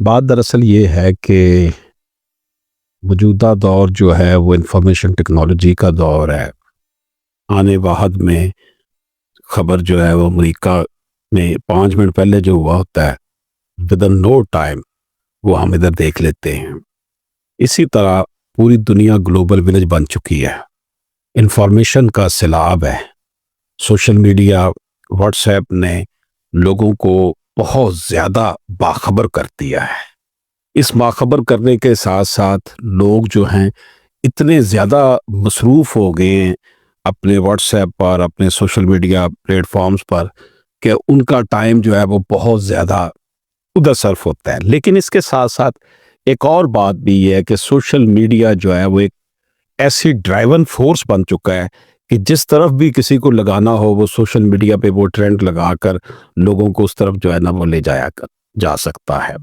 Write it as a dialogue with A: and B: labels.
A: بات دراصل یہ ہے کہ موجودہ دور جو ہے وہ انفارمیشن ٹیکنالوجی کا دور ہے۔ آنے واحد میں خبر جو ہے وہ امریکہ میں 5 منٹ پہلے جو ہوا ہوتا ہے ود ان نو ٹائم وہ ہم ادھر دیکھ لیتے ہیں۔ اسی طرح پوری دنیا گلوبل ولیج بن چکی ہے، انفارمیشن کا سیلاب ہے۔ سوشل میڈیا، واٹس ایپ نے لوگوں کو بہت زیادہ باخبر کر دیا ہے۔ اس باخبر کرنے کے ساتھ ساتھ لوگ جو ہیں اتنے زیادہ مصروف ہو گئے ہیں اپنے واٹس ایپ پر، اپنے سوشل میڈیا پلیٹ فارمز پر، کہ ان کا ٹائم جو ہے وہ بہت زیادہ ادھر صرف ہوتا ہے۔ لیکن اس کے ساتھ ساتھ ایک اور بات بھی یہ ہے کہ سوشل میڈیا جو ہے وہ ایک ایسی ڈرائیون فورس بن چکا ہے کہ جس طرف بھی کسی کو لگانا ہو وہ سوشل میڈیا پہ وہ ٹرینڈ لگا کر لوگوں کو اس طرف جو ہے نا وہ لے جا سکتا ہے۔